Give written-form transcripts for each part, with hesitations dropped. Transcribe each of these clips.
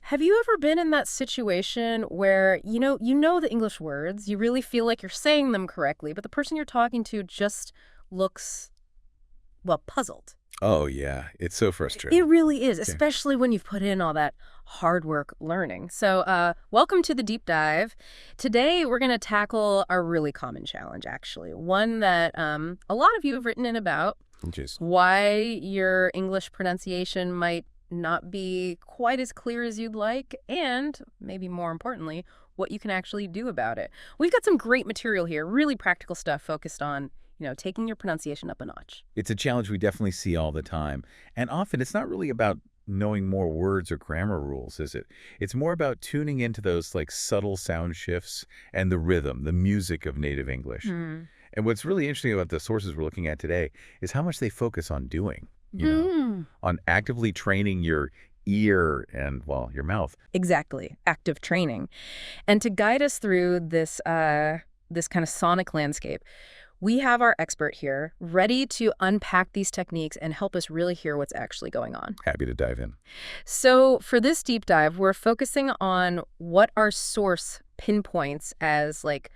Have you ever been in that situation where, you know the English words, you really feel like you're saying them correctly, but the person you're talking to just looks, well, puzzled? Oh, yeah. It's so It frustrating. really is, Yeah. especially when you've put in all that hard work learning. So, welcome to the deep dive. Today, we're going to tackle a really common challenge, actually, one that a lot of you have written in about, Just why your English pronunciation might not be quite as clear as you'd like, and maybe more importantly, what you can actually do about it. We've got some great material here, really practical stuff focused on, taking your pronunciation up a notch. it's a challenge we definitely see all the time. And often it's not really about knowing more words or grammar rules, is it? It's more about tuning into those like subtle sound shifts and the rhythm, the music of native English. Hmm. And what's really interesting about the sources we're looking at today is how much they focus on doing, Hmm. on actively training your ear and, well, your mouth. Exactly, active training. And to guide us through this kind of sonic landscape, we have our expert here, ready to unpack these techniques and help us really hear what's actually going on. Happy to dive in. So for this deep dive, we're focusing on what our source pinpoints as like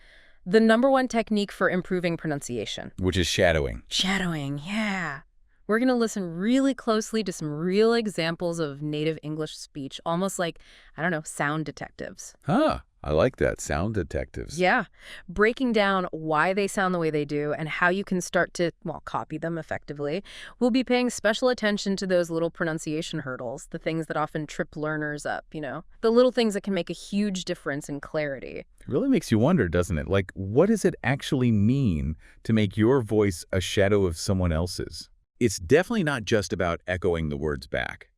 the number one technique for improving pronunciation. Which is shadowing. Shadowing, yeah. We're going to listen really closely to some real examples of native English speech, almost like, I don't know, sound detectives. Huh. I like that. Sound detectives. Yeah, breaking down why they sound the way they do and how you can start to, well, copy them effectively. We'll be paying special attention to those little pronunciation hurdles, the things that often trip learners up, the little things that can make a huge difference in clarity. It really makes you wonder, doesn't it? Like, what does it actually mean to make your voice a shadow of someone else's? It's definitely not just about echoing the words back.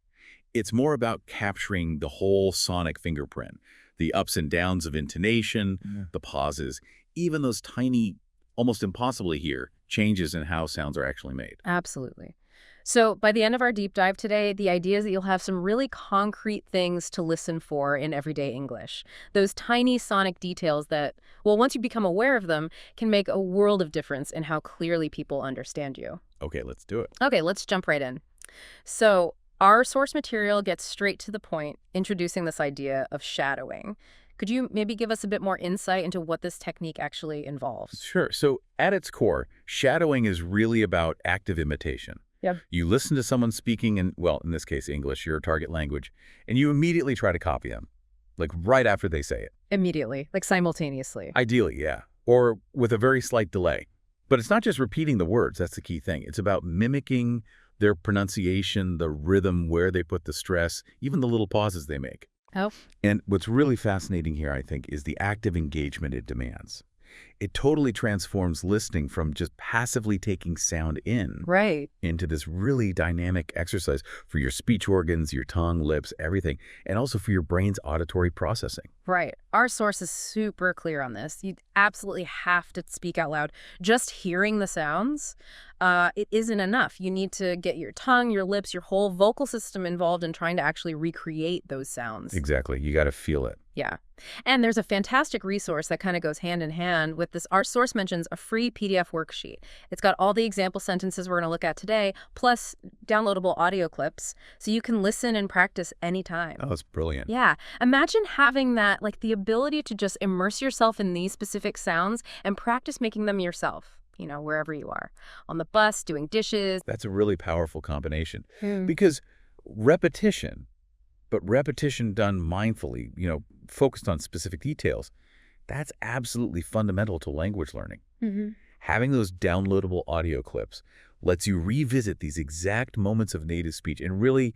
It's more about capturing the whole sonic fingerprint, the ups and downs of intonation, the pauses, even those tiny, almost impossible to hear, changes in how sounds are actually made. Absolutely. So by the end of our deep dive today, the idea is that you'll have some really concrete things to listen for in everyday English. Those tiny sonic details that, well, once you become aware of them, can make a world of difference in how clearly people understand you. Okay, let's do it. Okay, let's jump right in. So our source material gets straight to the point, introducing this idea of shadowing. Could you maybe give us a bit more insight into what this technique actually involves? Sure. So at its core, shadowing is really about active imitation. Yep. You listen to someone speaking in, well, in this case, English, your target language, and you immediately try to copy them, like right after they say it. Immediately, like simultaneously. Ideally, yeah. Or with a very slight delay. But it's not just repeating the words. That's the key thing. It's about mimicking their pronunciation, the rhythm, where they put the stress, even the little pauses they make. Oh, And what's really fascinating here, I think, is the active engagement it demands. It totally transforms listening from just passively taking sound in right. into this really dynamic exercise for your speech organs, your tongue, lips, everything, and also for your brain's auditory processing. Right. Our source is super clear on this. You absolutely have to speak out loud. Just hearing the sounds, it isn't enough. You need to get your tongue, your lips, your whole vocal system involved in trying to actually recreate those sounds. Exactly. You got to feel it. Yeah. And there's a fantastic resource that kind of goes hand in hand with this. Our source mentions a free PDF worksheet. It's got all the example sentences we're going to look at today, plus downloadable audio clips, so you can listen and practice anytime. Oh, it's brilliant. Yeah. Imagine having that, like the ability to just immerse yourself in these specific sounds and practice making them yourself, wherever you are. On the bus, doing dishes. That's a really powerful combination Hmm. because repetition, but repetition done mindfully, focused on specific details, that's absolutely fundamental to language learning. Mm-hmm. Having those downloadable audio clips lets you revisit these exact moments of native speech and really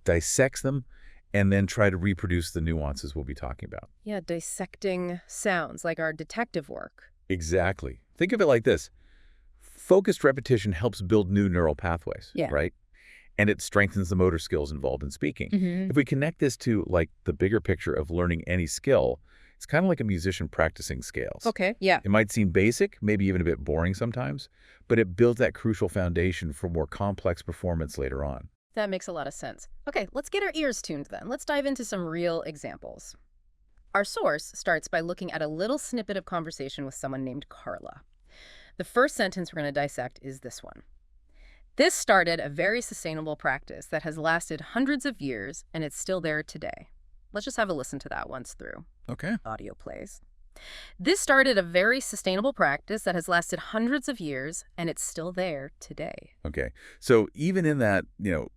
dissects them and then try to reproduce the nuances we'll be talking about. Yeah, dissecting sounds, like our detective work. Exactly. Think of it like this. Focused repetition helps build new neural pathways, Yeah. right? And it strengthens the motor skills involved in speaking. Mm-hmm. If we connect this to the bigger picture of learning any skill, it's kind of like a musician practicing scales. Okay, yeah. It might seem basic, maybe even a bit boring sometimes, but it builds that crucial foundation for more complex performance later on. That makes a lot of sense. Okay, let's get our ears tuned then. Let's dive into some real examples. Our source starts by looking at a little snippet of conversation with someone named Carla. The first sentence we're going to dissect is this one. This started a very sustainable practice that has lasted hundreds of years, and it's still there today. Let's just have a listen to that once through. Okay. Audio plays. This started a very sustainable practice that has lasted hundreds of years, and it's still there today. Okay. So even in that,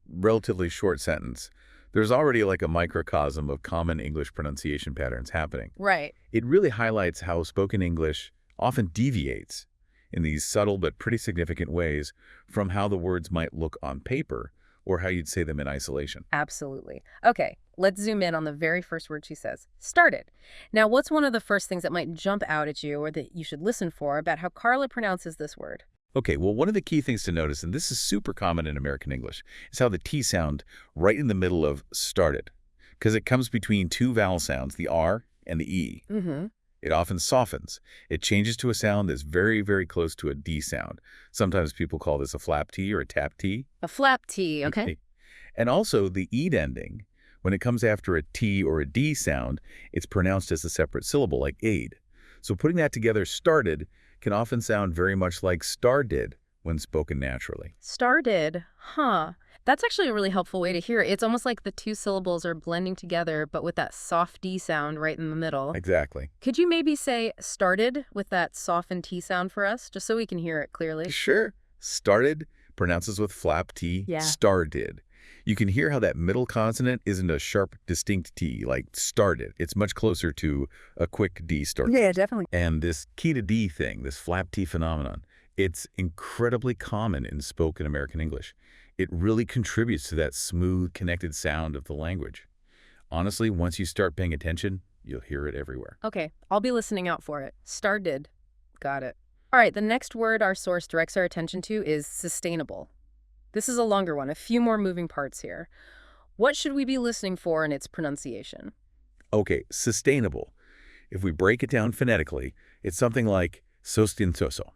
relatively short sentence, there's already like a microcosm of common English pronunciation patterns happening. Right. It really highlights how spoken English often deviates in these subtle but pretty significant ways from how the words might look on paper or how you'd say them in isolation. Absolutely. Okay, let's zoom in on the very first word she says, started. Now, what's one of the first things that might jump out at you or that you should listen for about how Carla pronounces this word? Okay, well, one of the key things to notice, and this is super common in American English, is how the T sound right in the middle of started, because it comes between two vowel sounds, the R and the E. Mm-hmm. It often softens. It changes to a sound that's very, very close to a D sound. Sometimes people call this a flap T or a tap T. A flap T, okay. And also the ED ending, when it comes after a T or a D sound, it's pronounced as a separate syllable, like aid. So putting that together, started, can often sound very much like started when spoken naturally. Started, huh. That's actually a really helpful way to hear it. It's almost like the two syllables are blending together, but with that soft D sound right in the middle. Exactly. Could you maybe say started with that softened T sound for us, just so we can hear it clearly? Sure. Started pronounces with flap T, Yeah. started. You can hear how that middle consonant isn't a sharp, distinct T, like started. It's much closer to a quick D start. Yeah, definitely. And this key to D thing, this flap T phenomenon, it's incredibly common in spoken American English. It really contributes to that smooth, connected sound of the language. Honestly, once you start paying attention, you'll hear it everywhere. Okay, I'll be listening out for it. Started. Got it. All right, the next word our source directs our attention to is sustainable. This is a longer one, a few more moving parts here. What should we be listening for in its pronunciation? Okay, sustainable. If we break it down phonetically, it's something like sostentoso.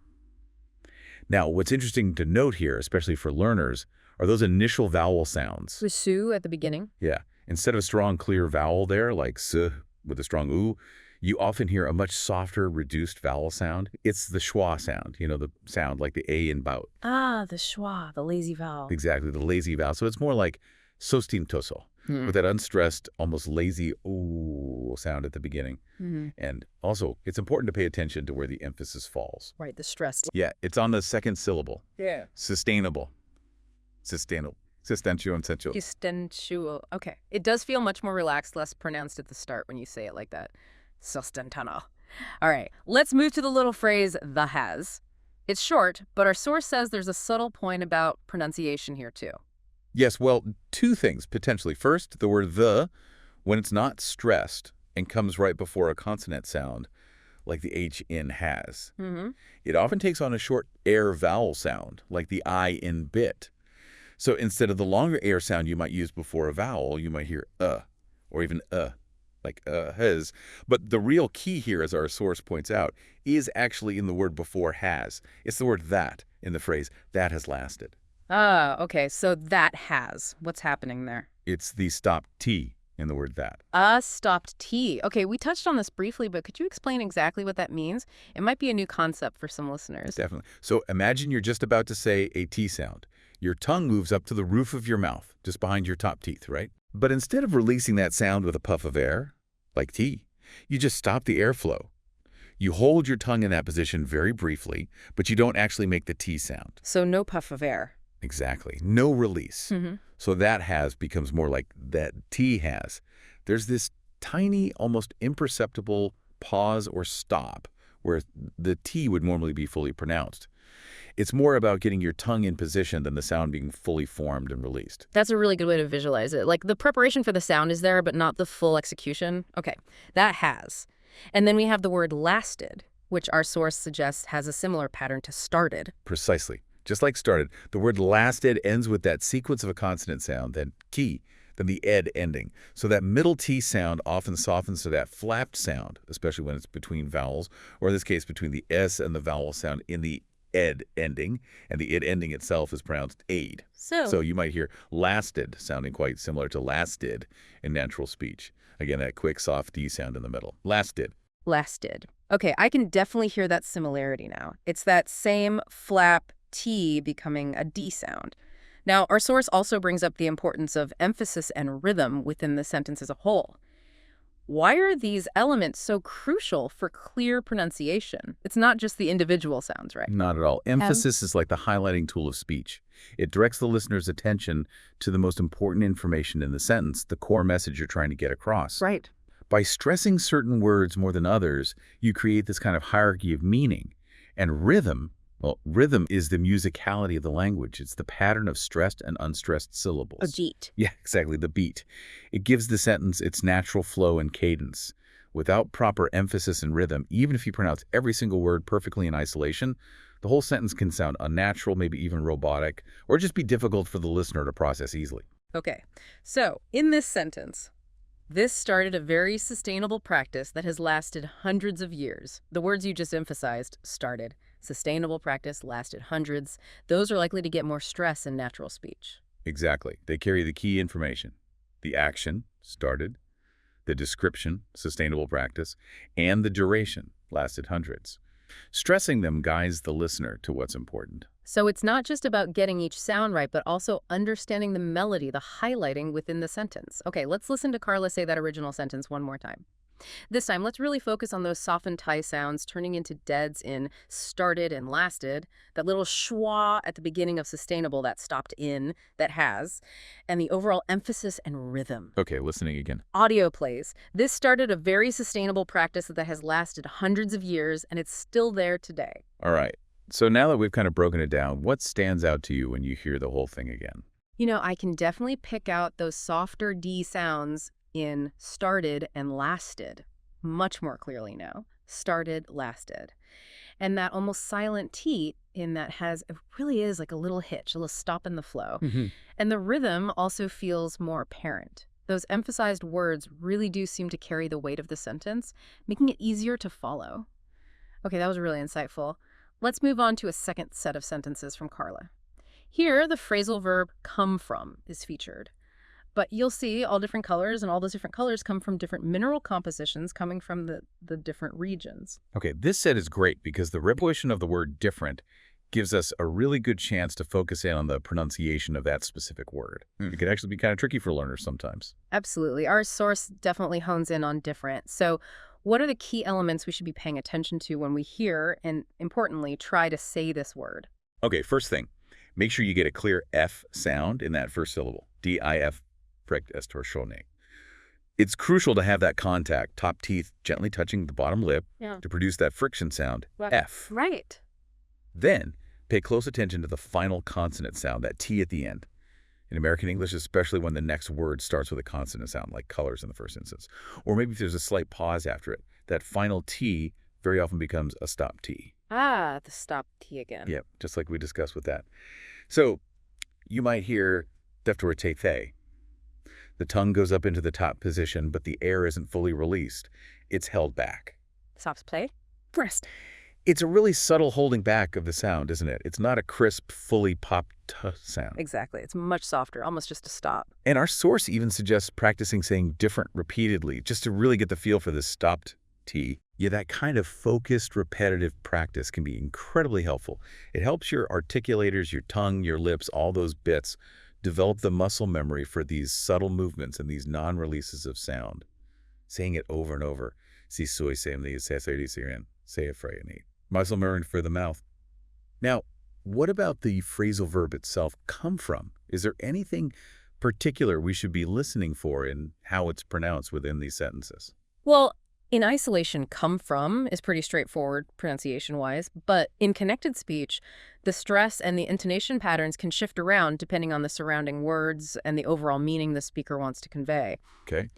Now, what's interesting to note here, especially for learners, are those initial vowel sounds. With su at the beginning? Yeah. Instead of a strong, clear vowel there, like s with a strong oo, you often hear a much softer, reduced vowel sound. It's the schwa sound, the sound like the A in bout. Ah, the schwa, the lazy vowel. Exactly, the lazy vowel. So it's more like sostintoso, with that unstressed, almost lazy ooh sound at the beginning. And also, it's important to pay attention to where the emphasis falls. Right, the stress. Yeah, it's on the second syllable. Yeah. Sustainable. Sustainable. Sustentio and sensual. Sustentual. Okay. It does feel much more relaxed, less pronounced at the start when you say it like that. Sustentano. All right, let's move to the little phrase, the has. It's short, but our source says there's a subtle point about pronunciation here, too. Yes, well, two things, potentially. First, the word the, when it's not stressed and comes right before a consonant sound, like the H in has. It often takes on a short air vowel sound, like the I in bit. So instead of the longer air sound you might use before a vowel, you might hear or even like has. But the real key here, as our source points out, is actually in the word before has. It's the word that in the phrase, that has lasted. Ah, okay, so that has. What's happening there? It's the stopped T in the word that. Stopped T. Okay, we touched on this briefly, but could you explain exactly what that means? It might be a new concept for some listeners. Definitely. So imagine you're just about to say a T sound. Your tongue moves up to the roof of your mouth, just behind your top teeth, right? But instead of releasing that sound with a puff of air, like T, you just stop the airflow. You hold your tongue in that position very briefly, but you don't actually make the T sound. So no puff of air. Exactly. No release. So that has becomes more like that T has. There's this tiny, almost imperceptible pause or stop where the T would normally be fully pronounced. It's more about getting your tongue in position than the sound being fully formed and released. That's a really good way to visualize it. Like the preparation for the sound is there, but not the full execution. Okay, that has. And then we have the word lasted, which our source suggests has a similar pattern to started. Precisely. Just like started, the word lasted ends with that sequence of a consonant sound, then key, then the ed ending. So that middle T sound often softens to that flapped sound, especially when it's between vowels, or in this case, between the S and the vowel sound in the ed ending, and the id ending itself is pronounced aid. So you might hear lasted sounding quite similar to lasted in natural speech. Again, that quick, soft D sound in the middle. Lasted. Lasted. Okay, I can definitely hear that similarity now. It's that same flap T becoming a D sound. Now, our source also brings up the importance of emphasis and rhythm within the sentence as a whole. Why are these elements so crucial for clear pronunciation? It's not just the individual sounds, right? Not at all. Emphasis is like the highlighting tool of speech. It directs the listener's attention to the most important information in the sentence, the core message you're trying to get across. Right. By stressing certain words more than others, you create this kind of hierarchy of meaning. And rhythm, well, rhythm is the musicality of the language. It's the pattern of stressed and unstressed syllables. A beat. Yeah, exactly, the beat. It gives the sentence its natural flow and cadence. Without proper emphasis and rhythm, even if you pronounce every single word perfectly in isolation, the whole sentence can sound unnatural, maybe even robotic, or just be difficult for the listener to process easily. Okay, so in this sentence, this started a very sustainable practice that has lasted hundreds of years. The words you just emphasized started. Sustainable practice lasted hundreds. Those are likely to get more stress in natural speech. Exactly. They carry the key information. The action, started, the description, sustainable practice, and the duration, lasted hundreds. Stressing them guides the listener to what's important. So it's not just about getting each sound right, but also understanding the melody, the highlighting within the sentence. Okay, let's listen to Carla say that original sentence one more time. This time, let's really focus on those softened tie sounds turning into deads in started and lasted, that little schwa at the beginning of sustainable, that stopped in, that has, and the overall emphasis and rhythm. Okay, listening again. Audio plays. This started a very sustainable practice that has lasted hundreds of years, and it's still there today. All right. So now that we've kind of broken it down, what stands out to you when you hear the whole thing again? You know, I can definitely pick out those softer D sounds in started and lasted much more clearly now. Started, lasted. And that almost silent T in that it really is like a little hitch, a little stop in the flow. And the rhythm also feels more apparent. Those emphasized words really do seem to carry the weight of the sentence, making it easier to follow. Okay, that was really insightful. Let's move on to a second set of sentences from Carla. Here, the phrasal verb come from is featured. But you'll see all different colors, and all those different colors come from different mineral compositions coming from the different regions. Okay, this set is great because the repetition of the word different gives us a really good chance to focus in on the pronunciation of that specific word. It can actually be kind of tricky for learners sometimes. Absolutely. Our source definitely hones in on different. So what are the key elements we should be paying attention to when we hear and, importantly, try to say this word? Okay, first thing, make sure you get a clear F sound in that first syllable. D-I-F. It's crucial to have that contact, top teeth gently touching the bottom lip, to produce that friction sound, F. Right. Then, pay close attention to the final consonant sound, that T at the end. In American English, especially when the next word starts with a consonant sound, like colors in the first instance. Or maybe if there's a slight pause after it, that final T very often becomes a stop T. Ah, the stop T again. Yep, just like we discussed with that. So, you might hear deftoratete. The tongue goes up into the top position, but the air isn't fully released. It's held back. Stops play. Rest. It's a really subtle holding back of the sound, isn't it? It's not a crisp, fully popped t sound. Exactly. It's much softer, almost just a stop. And our source even suggests practicing saying different repeatedly, just to really get the feel for this stopped T. Yeah, that kind of focused, repetitive practice can be incredibly helpful. It helps your articulators, your tongue, your lips, all those bits, develop the muscle memory for these subtle movements and these non-releases of sound. Saying it over and over. Si soy sem li se siren, say afraid. Muscle memory for the mouth. Now, what about the phrasal verb itself, come from? Is there anything particular we should be listening for in how it's pronounced within these sentences? Well, in isolation, come from is pretty straightforward pronunciation-wise, but in connected speech, the stress and the intonation patterns can shift around depending on the surrounding words and the overall meaning the speaker wants to convey. Okay.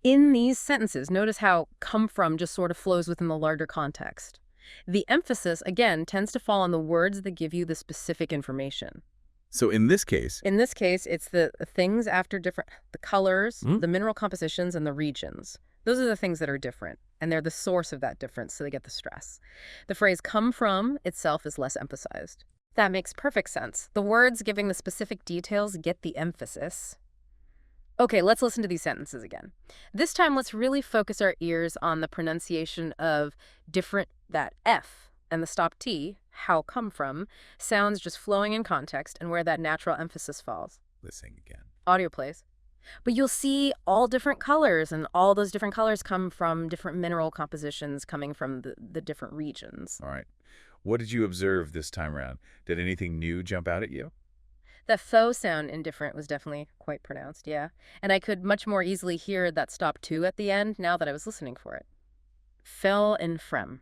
In these sentences, notice how come from just sort of flows within the larger context. The emphasis, again, tends to fall on the words that give you the specific information. So in this case, it's the things after different, the colors, the mineral compositions, and the regions. Those are the things that are different, and they're the source of that difference, so they get the stress. The phrase come from itself is less emphasized. That makes perfect sense. The words giving the specific details get the emphasis. Okay, let's listen to these sentences again. This time, let's really focus our ears on the pronunciation of different, that F, and the stop T, how come from, sounds just flowing in context and where that natural emphasis falls. listening again. Audio plays. But you'll see all different colors, and all those different colors come from different mineral compositions coming from the different regions. All right. What did you observe this time around? Did anything new jump out at you? The faux sound in different was definitely quite pronounced, yeah. And I could much more easily hear that stop to at the end now that I was listening for it. Fell and frem.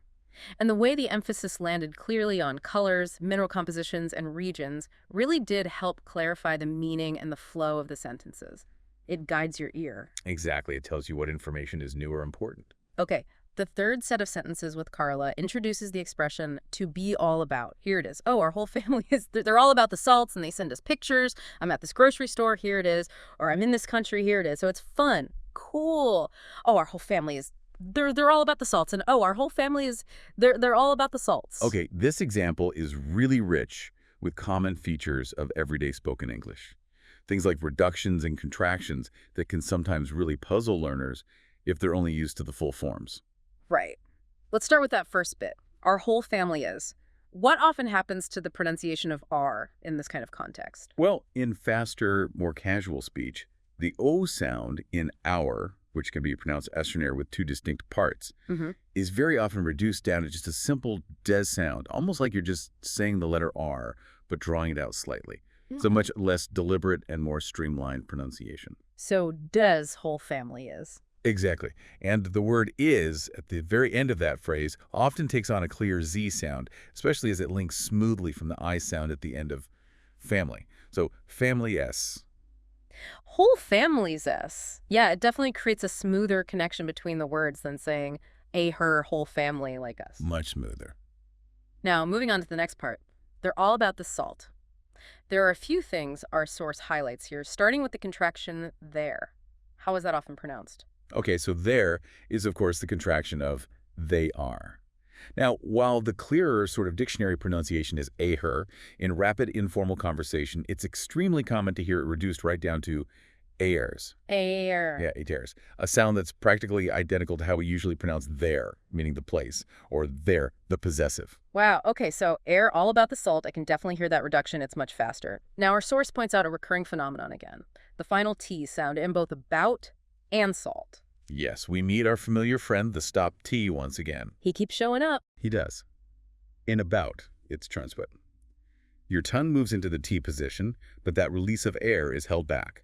And the way the emphasis landed clearly on colors, mineral compositions, and regions really did help clarify the meaning and the flow of the sentences. It guides your ear. Exactly. It tells you what information is new or important. Okay, the third set of sentences with Carla introduces the expression to be all about. Here it is. Oh, our whole family is, they're all about the salts and they send us pictures. I'm at this grocery store, here it is. Or I'm in this country, here it is. So it's fun, cool. Oh, our whole family is, they're all about the salts. And oh, our whole family is, they're all about the salts. Okay, this example is really rich with common features of everyday spoken English. Things like reductions and contractions that can sometimes really puzzle learners if they're only used to the full forms. Right. Let's start with that first bit. Our whole family is. What often happens to the pronunciation of R in this kind of context? Well, in faster, more casual speech, the O sound in our, which can be pronounced esternaire with two distinct parts, Mm-hmm. is very often reduced down to just a simple des sound, almost like you're just saying the letter R, but drawing it out slightly. It's a much less deliberate and more streamlined pronunciation. So does whole family is. Exactly. And the word is, at the very end of that phrase, often takes on a clear Z sound, especially as it links smoothly from the I sound at the end of family. So family-s. Whole family's S. Yeah, it definitely creates a smoother connection between the words than saying a, her, whole family like us. Much smoother. Now, moving on to the next part. They're all about the salt. There are a few things our source highlights here, starting with the contraction there. How is that often pronounced? Okay, so there is, of course, the contraction of they are. Now, while the clearer sort of dictionary pronunciation is a her, in rapid informal conversation, it's extremely common to hear it reduced right down to airs. Air. Yeah, airs. A sound that's practically identical to how we usually pronounce there, meaning the place, or there, the possessive. Wow, okay, so air, all about the salt. I can definitely hear that reduction. It's much faster. Now, our source points out a recurring phenomenon again. The final T sound in both about and salt. Yes, we meet our familiar friend, the stop T, once again. He keeps showing up. He does. In about, it's transput. Your tongue moves into the T position, but that release of air is held back.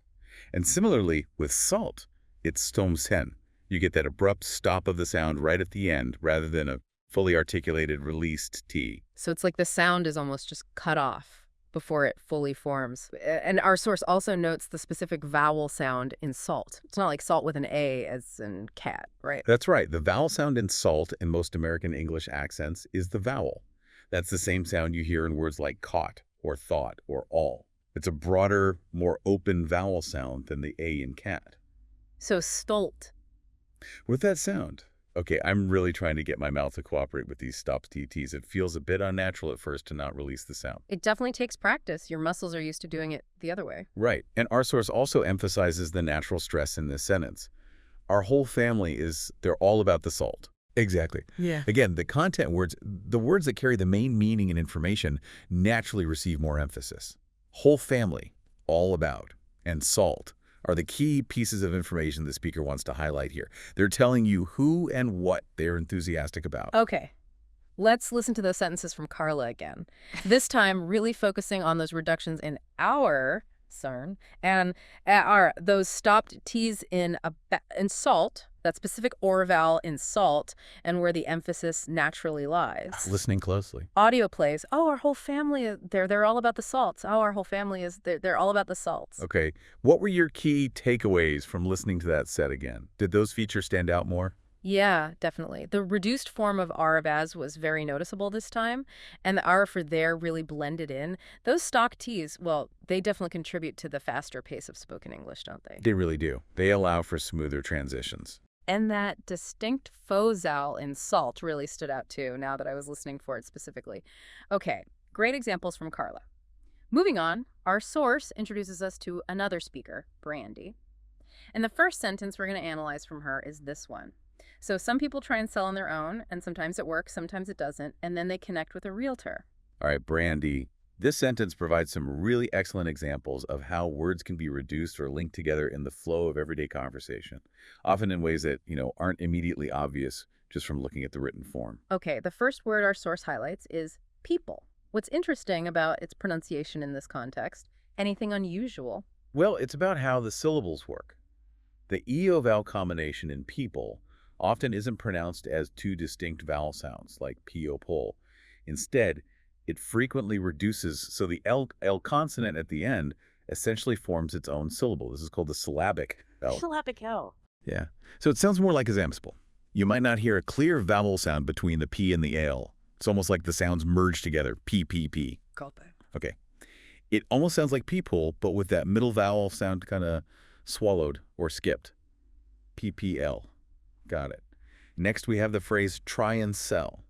And similarly, with salt, it's stomsen. You get that abrupt stop of the sound right at the end, rather than a fully articulated released T. So it's like the sound is almost just cut off before it fully forms. And our source also notes the specific vowel sound in salt. It's not like salt with an A as in cat, right? That's right. The vowel sound in salt in most American English accents is the vowel. That's the same sound you hear in words like caught or thought or all. It's a broader, more open vowel sound than the A in cat. So stolt. With that sound, okay, I'm really trying to get my mouth to cooperate with these stop TTs. It feels a bit unnatural at first to not release the sound. It definitely takes practice. Your muscles are used to doing it the other way. Right. And our source also emphasizes the natural stress in this sentence. Our whole family is, they're all about the salt. Exactly. Yeah. Again, the content words, the words that carry the main meaning and information naturally receive more emphasis. Whole family, all about, and salt are the key pieces of information the speaker wants to highlight here. They're telling you who and what they're enthusiastic about. Okay. Let's listen to those sentences from Carla again. This time, really focusing on those reductions in our CERN and those stopped T's in salt, that specific or vowel in salt, and where the emphasis naturally lies. Listening closely. Audio plays. Oh, our whole family, they're all about the salts. Oh, our whole family is, they're all about the salts. Okay. What were your key takeaways from listening to that set again? Did those features stand out more? Yeah, definitely. The reduced form of R of as was very noticeable this time, and the R for there really blended in. Those stock T's, well, they definitely contribute to the faster pace of spoken English, don't they? They really do. They allow for smoother transitions. And that distinct faux-al in salt really stood out too, now that I was listening for it specifically. Okay, great examples from Carla. Moving on, our source introduces us to another speaker, Brandy. And the first sentence we're going to analyze from her is this one. So some people try and sell on their own, and sometimes it works, sometimes it doesn't, and then they connect with a realtor. All right, Brandy, This sentence provides some really excellent examples of how words can be reduced or linked together in the flow of everyday conversation, often in ways that, aren't immediately obvious just from looking at the written form. Okay, the first word our source highlights is people. What's interesting about its pronunciation in this context? Anything unusual? Well, it's about how the syllables work. The EO-vowel combination in people often isn't pronounced as two distinct vowel sounds like P-O-pol. Instead, it frequently reduces, so the L consonant at the end essentially forms its own syllable. This is called the syllabic vowel. Syllabic L. Yeah. So it sounds more like a zamspiel. You might not hear a clear vowel sound between the P and the L. It's almost like the sounds merge together, P, P, P. Got that. Okay. It almost sounds like people, but with that middle vowel sound kind of swallowed or skipped. PPL. Got it. Next, we have the phrase try and sell.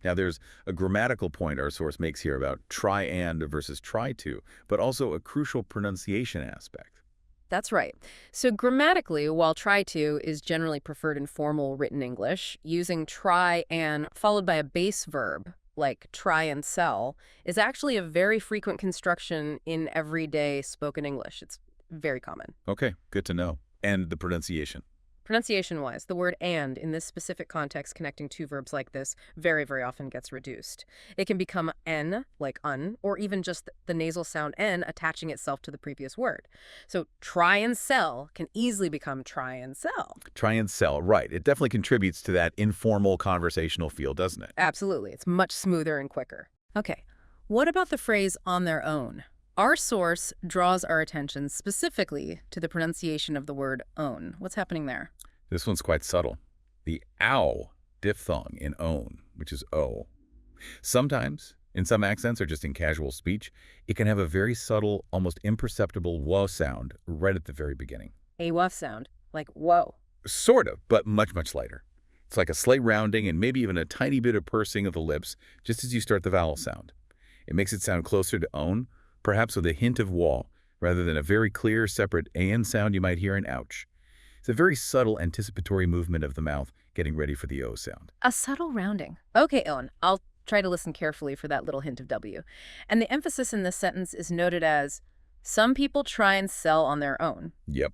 Now, there's a grammatical point our source makes here about try and versus try to, but also a crucial pronunciation aspect. That's right. So grammatically, while try to is generally preferred in formal written English, using try and followed by a base verb, like try and sell, is actually a very frequent construction in everyday spoken English. It's very common. Okay, good to know. And the pronunciation. Pronunciation-wise, the word and in this specific context connecting two verbs like this very, very often gets reduced. It can become n, like un, or even just the nasal sound n attaching itself to the previous word. So try and sell can easily become try and sell. Try and sell, right. It definitely contributes to that informal conversational feel, doesn't it? Absolutely. It's much smoother and quicker. Okay, what about the phrase on their own? Our source draws our attention specifically to the pronunciation of the word own. What's happening there? This one's quite subtle. The ow diphthong in own, which is O. Sometimes, in some accents or just in casual speech, it can have a very subtle, almost imperceptible whoa sound right at the very beginning. A wuff sound, like whoa. Sort of, but much, much lighter. It's like a slight rounding and maybe even a tiny bit of pursing of the lips just as you start the vowel sound. It makes it sound closer to own, perhaps with a hint of wah, rather than a very clear, separate an sound you might hear in ouch. It's a very subtle anticipatory movement of the mouth getting ready for the O sound. A subtle rounding. Okay, Owen, I'll try to listen carefully for that little hint of W. And the emphasis in this sentence is noted as, some people try and sell on their own. Yep.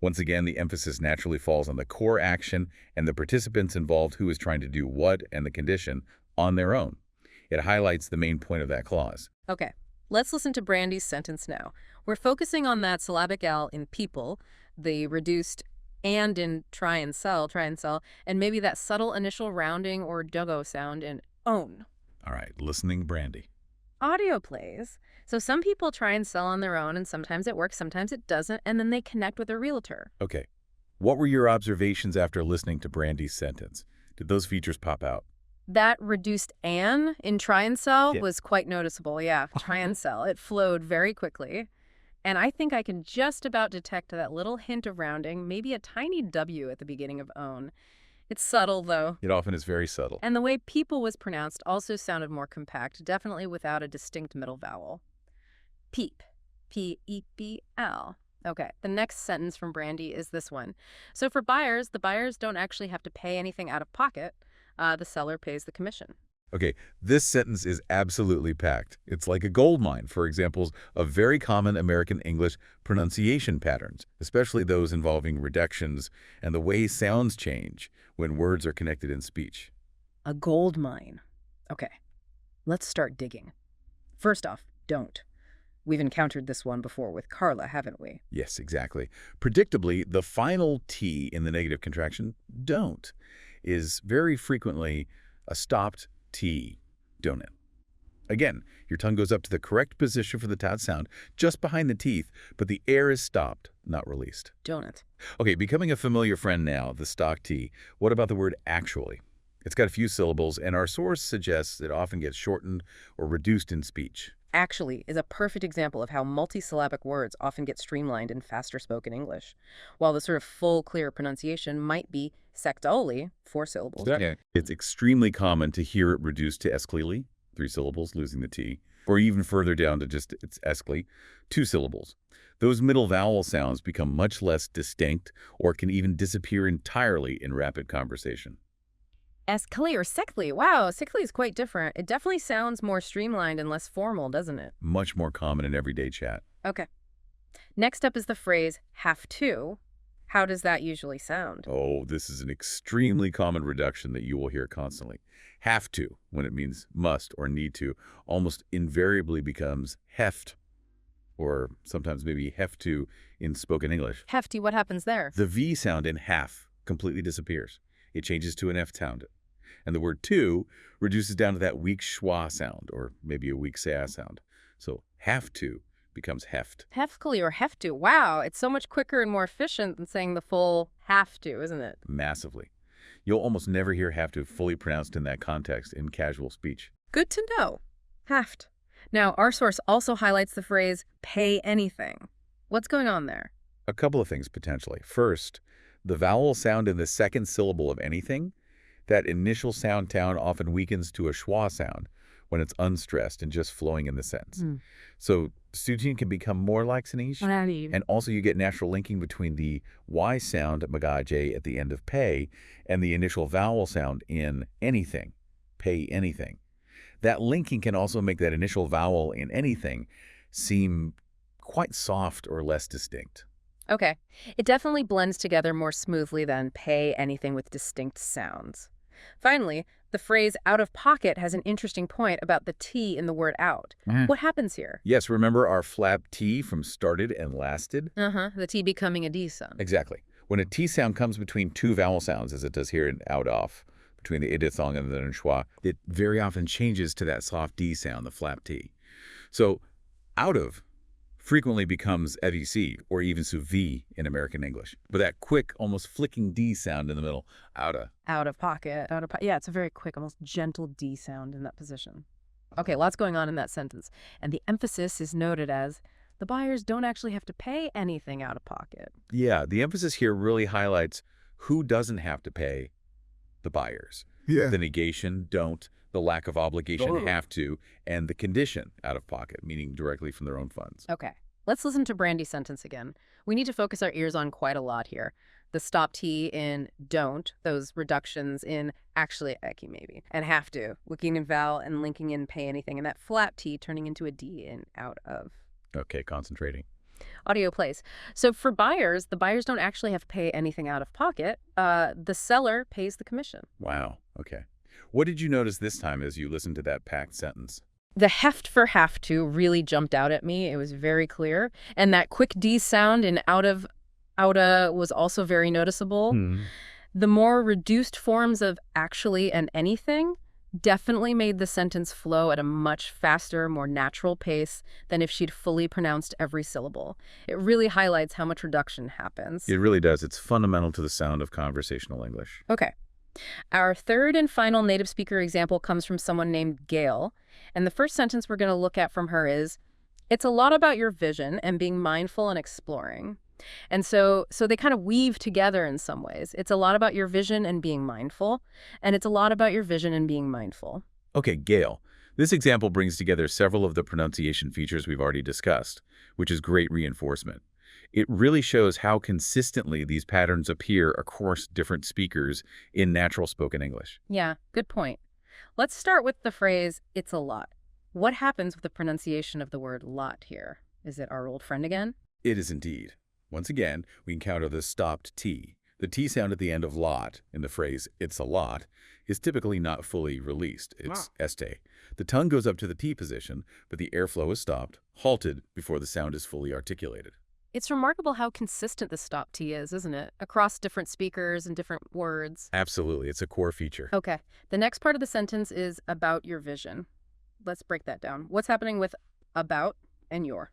Once again, the emphasis naturally falls on the core action and the participants involved who is trying to do what and the condition on their own. It highlights the main point of that clause. Okay, let's listen to Brandy's sentence now. We're focusing on that syllabic L in people, the reduced and in try and sell, and maybe that subtle initial rounding or duggo sound in own. All right, listening Brandy. Audio plays. So some people try and sell on their own, and sometimes it works, sometimes it doesn't, and then they connect with a realtor. Okay. What were your observations after listening to Brandy's sentence? Did those features pop out? That reduced "an" in try and sell Yeah. was quite noticeable, yeah. Try and sell. It flowed very quickly. And I think I can just about detect that little hint of rounding, maybe a tiny W at the beginning of own. It's subtle, though. It often is very subtle. And the way people was pronounced also sounded more compact, definitely without a distinct middle vowel. Peep. P-E-P-L. Okay, the next sentence from Brandy is this one. So for buyers, the buyers don't actually have to pay anything out of pocket. The seller pays the commission. Okay, this sentence is absolutely packed. It's like a gold mine for examples of very common American English pronunciation patterns, especially those involving reductions and the way sounds change when words are connected in speech. A gold mine. Okay, let's start digging. First off, don't. We've encountered this one before with Carla, haven't we? Yes, exactly. Predictably, the final T in the negative contraction, don't, is very frequently a stopped T, don't it? Again, your tongue goes up to the correct position for the tat sound, just behind the teeth, but the air is stopped, not released. Donut. Okay, becoming a familiar friend now, the stock T. What about the word actually? It's got a few syllables, and our source suggests it often gets shortened or reduced in speech. Actually is a perfect example of how multisyllabic words often get streamlined in faster spoken English, while the sort of full, clear pronunciation might be sectaoli, 4 syllables. Yeah. It's extremely common to hear it reduced to esclely, 3 syllables, losing the T, or even further down to just it's escly, 2 syllables. Those middle vowel sounds become much less distinct or can even disappear entirely in rapid conversation. Eskly or sickly. Wow, sickly is quite different. It definitely sounds more streamlined and less formal, doesn't it? Much more common in everyday chat. Okay. Next up is the phrase have to. How does that usually sound? Oh, this is an extremely common reduction that you will hear constantly. Have to, when it means must or need to, almost invariably becomes heft, or sometimes maybe have to in spoken English. Hefty, what happens there? The V sound in half completely disappears. It changes to an F sound. And the word to reduces down to that weak schwa sound, or maybe a weak sa sound. So have to becomes heft. Hefkly or have to. Wow, it's so much quicker and more efficient than saying the full have to, isn't it? Massively. You'll almost never hear have to fully pronounced in that context in casual speech. Good to know. Haft. Now, our source also highlights the phrase pay anything. What's going on there? A couple of things potentially. First, the vowel sound in the second syllable of anything, that initial sound tone often weakens to a schwa sound when it's unstressed and just flowing in the sentence. So Sujin can become more like Sanish, and also you get natural linking between the Y sound magaje at the end of pay and the initial vowel sound in anything, pay anything. That linking can also make that initial vowel in anything seem quite soft or less distinct. Okay. It definitely blends together more smoothly than pay anything with distinct sounds. Finally, the phrase out of pocket has an interesting point about the T in the word out. What happens here? Yes, remember our flap T from started and lasted? The T becoming a D sound. Exactly. When a T sound comes between two vowel sounds, as it does here in out off, between the idithong and the schwa, it very often changes to that soft D sound, the flap T. So out of frequently becomes FEC or even V in American English. But that quick, almost flicking D sound in the middle, outa. Out of pocket. Yeah, it's a very quick, almost gentle D sound in that position. Okay, lots going on in that sentence. And the emphasis is noted as the buyers don't actually have to pay anything out of pocket. Yeah, the emphasis here really highlights who doesn't have to pay the buyers. Yeah. The negation, don't, the lack of obligation, have to, and the condition, out of pocket, meaning directly from their own funds. Okay, let's listen to Brandy's sentence again. We need to focus our ears on quite a lot here. The stop T in don't, those reductions in actually, eki maybe, and have to, looking in vowel and linking in pay anything, and that flap T turning into a D in out of. Okay, concentrating. Audio plays. So for buyers, the buyers don't actually have to pay anything out of pocket. The seller pays the commission. Wow, okay. What did you notice this time as you listened to that packed sentence? The heft for have to really jumped out at me. It was very clear. And that quick D sound in outa was also very noticeable. The more reduced forms of actually and anything definitely made the sentence flow at a much faster, more natural pace than if she'd fully pronounced every syllable. It really highlights how much reduction happens. It really does. It's fundamental to the sound of conversational English. Okay. Our third and final native speaker example comes from someone named Gail. And the first sentence we're going to look at from her is, it's a lot about your vision and being mindful and exploring. And so they kind of weave together in some ways. It's a lot about your vision and being mindful, and it's a lot about your vision and being mindful. Okay, Gail. This example brings together several of the pronunciation features we've already discussed, which is great reinforcement. It really shows how consistently these patterns appear across different speakers in natural spoken English. Yeah, good point. Let's start with the phrase, it's a lot. What happens with the pronunciation of the word lot here? Is it our old friend again? It is indeed. Once again, we encounter the stopped T. The T sound at the end of lot in the phrase, it's a lot, is typically not fully released. It's este. The tongue goes up to the T position, but the airflow is stopped, halted, before the sound is fully articulated. It's remarkable how consistent the stop T is, isn't it? Across different speakers and different words. Absolutely. It's a core feature. Okay. The next part of the sentence is about your vision. Let's break that down. What's happening with about and your?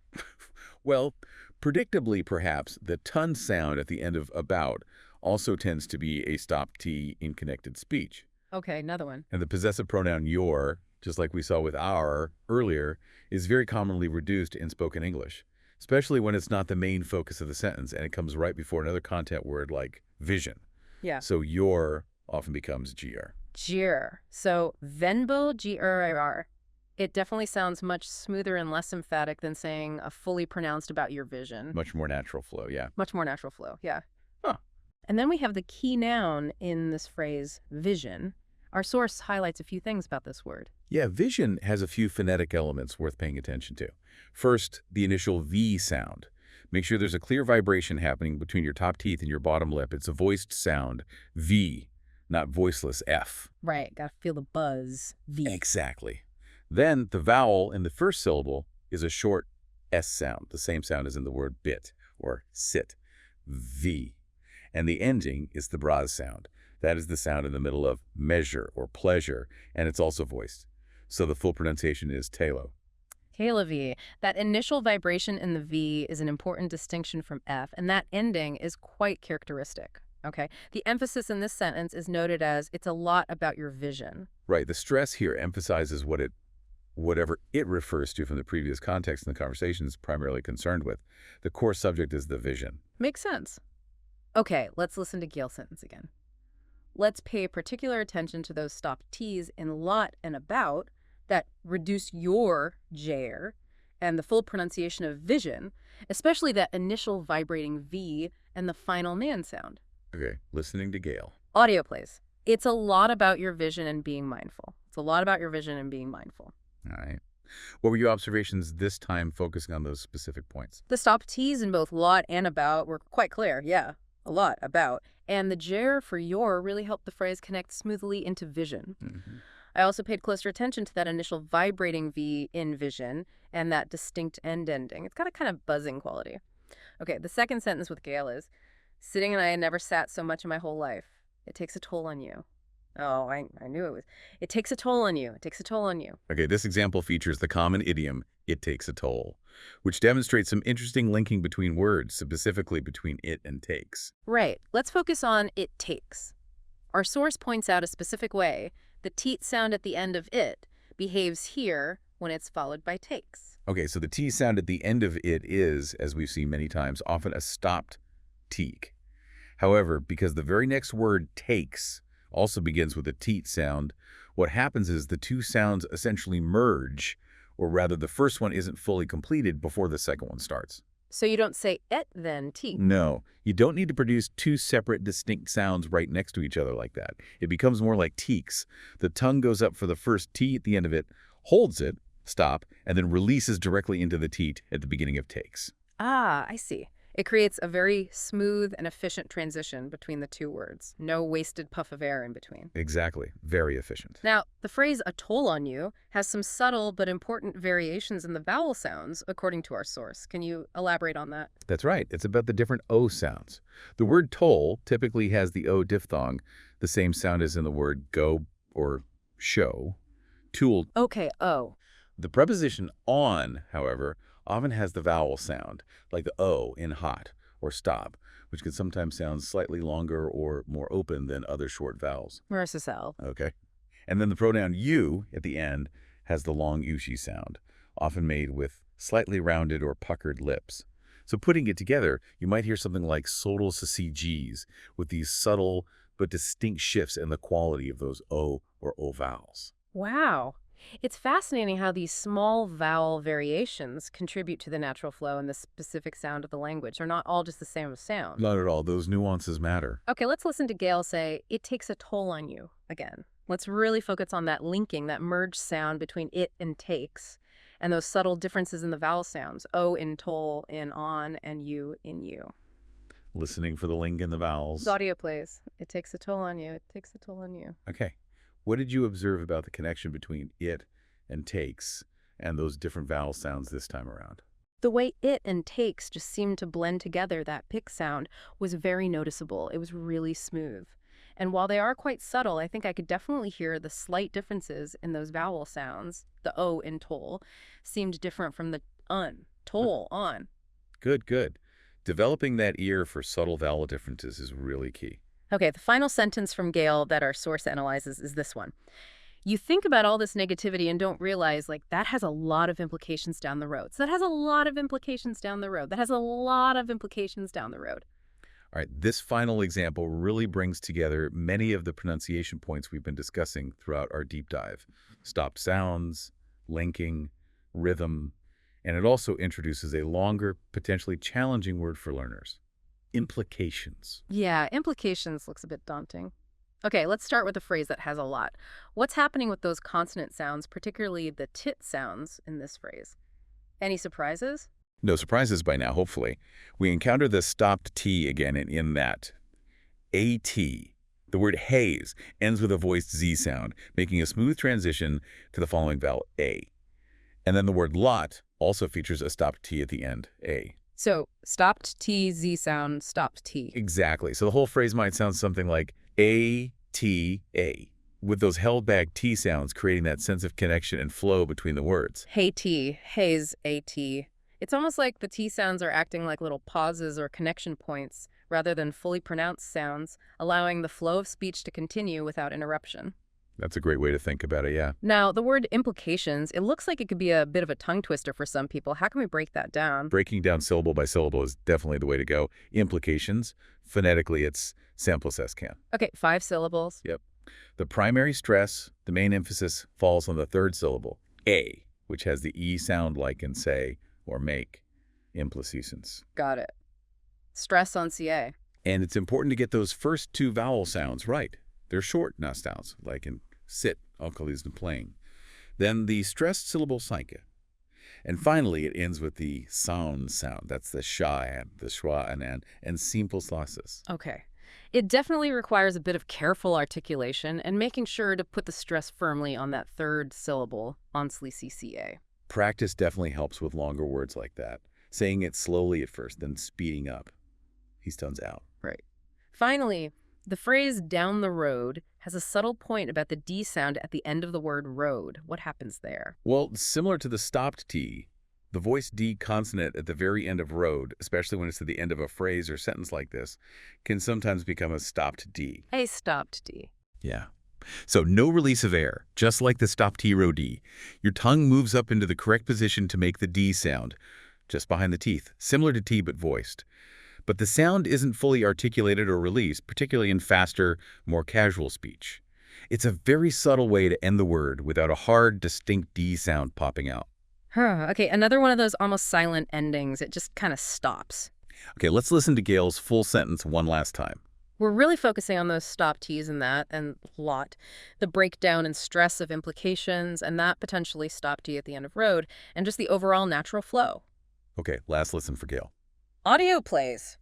Well, predictably, perhaps, the ton sound at the end of about also tends to be a stop T in connected speech. Okay, another one. And the possessive pronoun your, just like we saw with our earlier, is very commonly reduced in spoken English, especially when it's not the main focus of the sentence and it comes right before another content word like vision. Yeah. So your often becomes gr. Gr. So venbo gr. It definitely sounds much smoother and less emphatic than saying a fully pronounced about your vision. Much more natural flow, yeah. Much more natural flow, yeah. Huh. And then we have the key noun in this phrase, vision. Our source highlights a few things about this word. Yeah, vision has a few phonetic elements worth paying attention to. First, the initial V sound. Make sure there's a clear vibration happening between your top teeth and your bottom lip. It's a voiced sound, V, not voiceless F. Right, gotta feel the buzz. V. Exactly. Then the vowel in the first syllable is a short S sound, the same sound as in the word bit or sit, V. And the ending is the braz sound. That is the sound in the middle of measure or pleasure, and it's also voiced. So the full pronunciation is telo. Kayla V. That initial vibration in the V is an important distinction from F, and that ending is quite characteristic. Okay. The emphasis in this sentence is noted as it's a lot about your vision. Right, the stress here emphasizes whatever it refers to from the previous context in the conversation is primarily concerned with. The core subject is the vision. Makes sense. Okay, let's listen to Gail's sentence again. Let's pay particular attention to those stopped T's in lot and about that reduce your jer and the full pronunciation of vision, especially that initial vibrating V and the final nan sound. Okay, listening to Gail. Audio plays. It's a lot about your vision and being mindful. It's a lot about your vision and being mindful. All right. What were your observations this time focusing on those specific points? The stop T's in both lot and about were quite clear, yeah. A lot about. And the jer for your really helped the phrase connect smoothly into vision. Mm-hmm. I also paid closer attention to that initial vibrating V in vision and that distinct end ending. It's got a kind of buzzing quality. Okay, the second sentence with Gail is, sitting and I had never sat so much in my whole life. It takes a toll on you. Oh, I knew it was. It takes a toll on you. It takes a toll on you. Okay, this example features the common idiom, it takes a toll, which demonstrates some interesting linking between words, specifically between it and takes. Right. Let's focus on it takes. Our source points out a specific way the teat sound at the end of it behaves here when it's followed by takes. Okay, so the T sound at the end of it is, as we've seen many times, often a stopped teak. However, because the very next word takes also begins with a teat sound, what happens is the two sounds essentially merge, or rather the first one isn't fully completed before the second one starts. So you don't say et then teat. No, you don't need to produce two separate distinct sounds right next to each other like that. It becomes more like teaks. The tongue goes up for the first T at the end of it, holds it, stop, and then releases directly into the teat at the beginning of takes. Ah, I see. It creates a very smooth and efficient transition between the two words. No wasted puff of air in between. Exactly. Very efficient. Now, the phrase a toll on you has some subtle but important variations in the vowel sounds, according to our source. Can you elaborate on that? That's right. It's about the different O sounds. The word toll typically has the O diphthong, the same sound as in the word go or show. Tool. Okay, oh. The preposition on, however, often has the vowel sound, like the O in hot or stop, which can sometimes sound slightly longer or more open than other short vowels. Versus L. Okay. And then the pronoun you at the end has the long ushi sound, often made with slightly rounded or puckered lips. So putting it together, you might hear something like sodal CGs with these subtle but distinct shifts in the quality of those O or O vowels. Wow. It's fascinating how these small vowel variations contribute to the natural flow and the specific sound of the language. They're not all just the same sound. Not at all. Those nuances matter. Okay, let's listen to Gail say, it takes a toll on you again. Let's really focus on that linking, that merged sound between it and takes, and those subtle differences in the vowel sounds. O in toll in on, and you in you. Listening for the link in the vowels. The audio plays. It takes a toll on you. It takes a toll on you. Okay. What did you observe about the connection between it and takes and those different vowel sounds this time around? The way it and takes just seemed to blend together, that pick sound, was very noticeable. It was really smooth. And while they are quite subtle, I think I could definitely hear the slight differences in those vowel sounds. The O in toll seemed different from the un, toll, on. Good, good. Developing that ear for subtle vowel differences is really key. Okay, the final sentence from Gail that our source analyzes is this one. You think about all this negativity and don't realize, like, that has a lot of implications down the road. So that has a lot of implications down the road. That has a lot of implications down the road. All right, this final example really brings together many of the pronunciation points we've been discussing throughout our deep dive. Stopped sounds, linking, rhythm, and it also introduces a longer, potentially challenging word for learners. Implications. Yeah, implications looks a bit daunting. Okay, let's start with a phrase that has a lot. What's happening with those consonant sounds, particularly the tit sounds in this phrase? Any surprises? No surprises by now, hopefully. We encounter the stopped T again in that AT. The word haze ends with a voiced Z sound, making a smooth transition to the following vowel, A. And then the word lot also features a stopped T at the end, A. So, stopped T, Z sound, stopped T. Exactly. So the whole phrase might sound something like A-T-A, with those held back T sounds creating that sense of connection and flow between the words. Hey T, haze A-T. It's almost like the T sounds are acting like little pauses or connection points rather than fully pronounced sounds, allowing the flow of speech to continue without interruption. That's a great way to think about it, yeah. Now, the word implications, it looks like it could be a bit of a tongue twister for some people. How can we break that down? Breaking down syllable by syllable is definitely the way to go. Implications, phonetically, it's sample can. Okay, 5 syllables. Yep. The primary stress, the main emphasis, falls on the third syllable, A, which has the E sound like in say or make, implications. Got it. Stress on CA. And it's important to get those first two vowel sounds right. They're short sounds, like in sit, I'll call these in playing. Then the stressed syllable psyche. And finally, it ends with the sound. That's the sha and the schwa and simple slosses. Okay. It definitely requires a bit of careful articulation and making sure to put the stress firmly on that third syllable, on CCA. Practice definitely helps with longer words like that. Saying it slowly at first, then speeding up. He stones out. Right. Finally, the phrase down the road has a subtle point about the D sound at the end of the word road. What happens there? Well, similar to the stopped T, the voiced D consonant at the very end of road, especially when it's at the end of a phrase or sentence like this, can sometimes become a stopped D. A stopped D. Yeah. So no release of air, just like the stopped T row D. Your tongue moves up into the correct position to make the D sound, just behind the teeth, similar to T but voiced. But the sound isn't fully articulated or released, particularly in faster, more casual speech. It's a very subtle way to end the word without a hard, distinct D sound popping out. Okay, another one of those almost silent endings. It just kind of stops. Okay, let's listen to Gail's full sentence one last time. We're really focusing on those stop T's and that, and lot, the breakdown and stress of implications, and that potentially stop T at the end of road, and just the overall natural flow. Okay, last listen for Gail. Audio plays.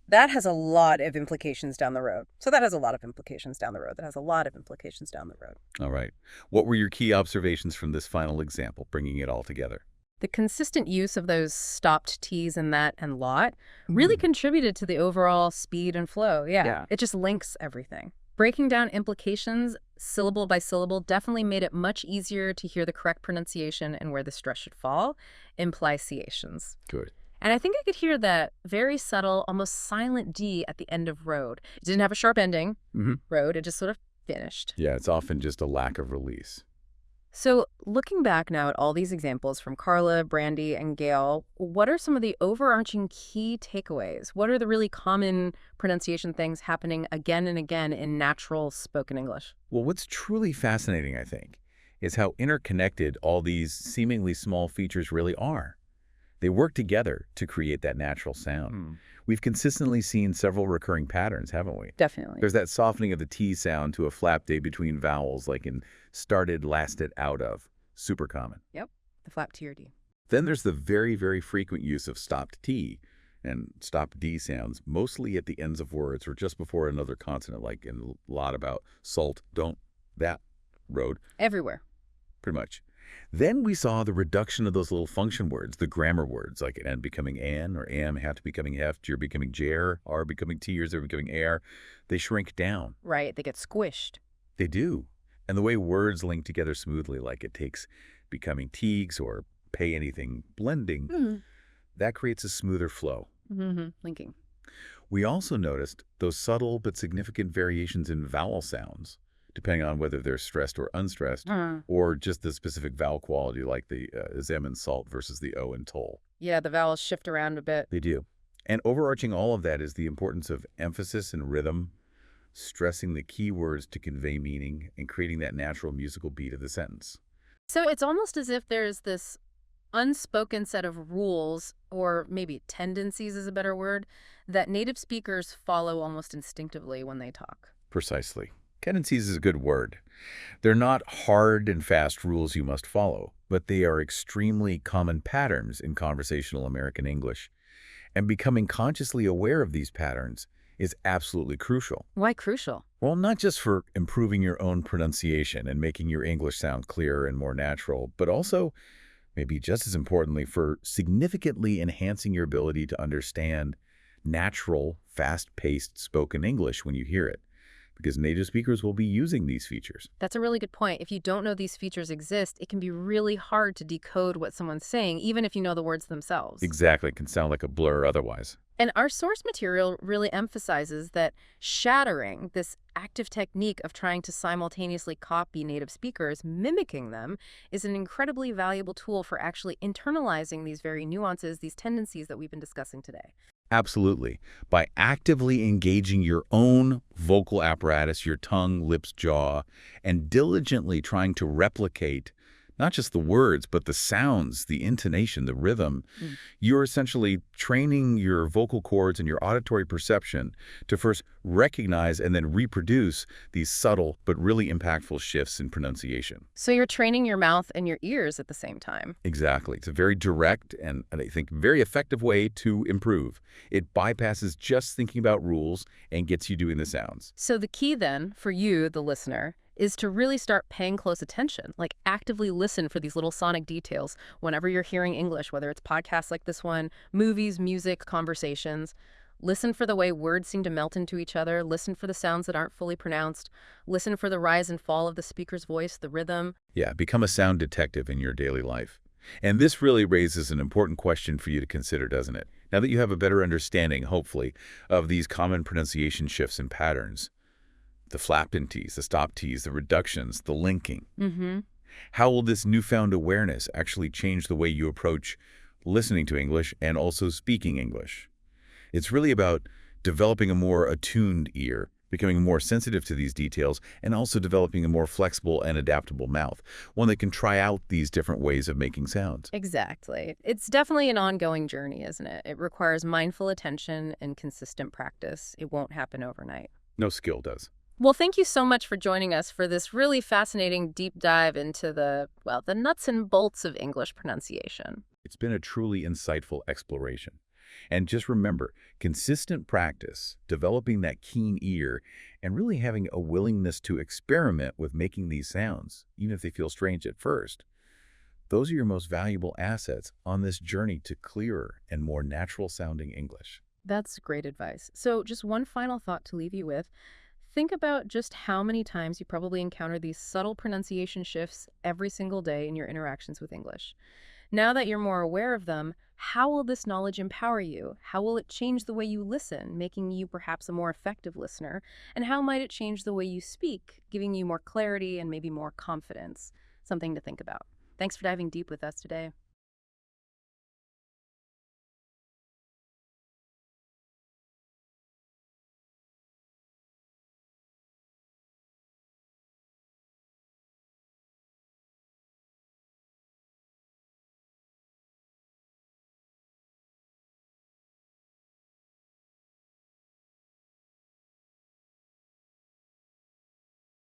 That has a lot of implications down the road. So that has a lot of implications down the road. That has a lot of implications down the road. All right. What were your key observations from this final example, bringing it all together? The consistent use of those stopped T's and that and lot really contributed to the overall speed and flow. Yeah. It just links everything. Breaking down implications syllable by syllable definitely made it much easier to hear the correct pronunciation and where the stress should fall. Implications. Good. And I think I could hear that very subtle, almost silent D at the end of road. It didn't have a sharp ending, road. It just sort of finished. Yeah, it's often just a lack of release. So looking back now at all these examples from Carla, Brandy, and Gail, what are some of the overarching key takeaways? What are the really common pronunciation things happening again and again in natural spoken English? Well, what's truly fascinating, I think, is how interconnected all these seemingly small features really are. They work together to create that natural sound. We've consistently seen several recurring patterns, haven't we? Definitely. There's that softening of the T sound to a flap day between vowels, like in started, lasted, out of. Super common. Yep, the flap T or D. Then there's the very, very frequent use of stopped T and stopped D sounds, mostly at the ends of words or just before another consonant, like in a lot about salt, don't, that, road. Everywhere. Pretty much. Then we saw the reduction of those little function words, the grammar words, like an becoming an or am, have becoming heft, you're becoming jer, are becoming tears, they're becoming air. They shrink down. Right, they get squished. They do. And the way words link together smoothly, like it takes becoming teagues or pay anything blending, that creates a smoother flow. Linking. We also noticed those subtle but significant variations in vowel sounds, depending on whether they're stressed or unstressed, or just the specific vowel quality, like the zem in salt versus the o in toll. Yeah, the vowels shift around a bit. They do. And overarching all of that is the importance of emphasis and rhythm, stressing the key words to convey meaning, and creating that natural musical beat of the sentence. So it's almost as if there's this unspoken set of rules, or maybe tendencies is a better word, that native speakers follow almost instinctively when they talk. Precisely. Cadences is a good word. They're not hard and fast rules you must follow, but they are extremely common patterns in conversational American English. And becoming consciously aware of these patterns is absolutely crucial. Why crucial? Well, not just for improving your own pronunciation and making your English sound clearer and more natural, but also, maybe just as importantly, for significantly enhancing your ability to understand natural, fast-paced spoken English when you hear it, because native speakers will be using these features. That's a really good point. If you don't know these features exist, it can be really hard to decode what someone's saying, even if you know the words themselves. Exactly. It can sound like a blur otherwise. And our source material really emphasizes that shattering this active technique of trying to simultaneously copy native speakers, mimicking them, is an incredibly valuable tool for actually internalizing these very nuances, these tendencies that we've been discussing today. Absolutely. By actively engaging your own vocal apparatus, your tongue, lips, jaw, and diligently trying to replicate not just the words, but the sounds, the intonation, the rhythm, you're essentially training your vocal cords and your auditory perception to first recognize and then reproduce these subtle but really impactful shifts in pronunciation. So you're training your mouth and your ears at the same time. Exactly. It's a very direct and I think very effective way to improve. It bypasses just thinking about rules and gets you doing the sounds. So the key then, for you, the listener, is to really start paying close attention, like actively listen for these little sonic details whenever you're hearing English, whether it's podcasts like this one, movies, music, conversations. Listen for the way words seem to melt into each other. Listen for the sounds that aren't fully pronounced. Listen for the rise and fall of the speaker's voice, the rhythm. Yeah, become a sound detective in your daily life. And this really raises an important question for you to consider, doesn't it? Now that you have a better understanding, hopefully, of these common pronunciation shifts and patterns, the flapped in T's, the stop T's, the reductions, the linking. How will this newfound awareness actually change the way you approach listening to English and also speaking English? It's really about developing a more attuned ear, becoming more sensitive to these details, and also developing a more flexible and adaptable mouth, one that can try out these different ways of making sounds. Exactly. It's definitely an ongoing journey, isn't it? It requires mindful attention and consistent practice. It won't happen overnight. No skill does. Well, thank you so much for joining us for this really fascinating deep dive into the nuts and bolts of English pronunciation. It's been a truly insightful exploration. And just remember, consistent practice, developing that keen ear, and really having a willingness to experiment with making these sounds, even if they feel strange at first, those are your most valuable assets on this journey to clearer and more natural-sounding English. That's great advice. So just one final thought to leave you with. Think about just how many times you probably encounter these subtle pronunciation shifts every single day in your interactions with English. Now that you're more aware of them, how will this knowledge empower you? How will it change the way you listen, making you perhaps a more effective listener? And how might it change the way you speak, giving you more clarity and maybe more confidence? Something to think about. Thanks for diving deep with us today.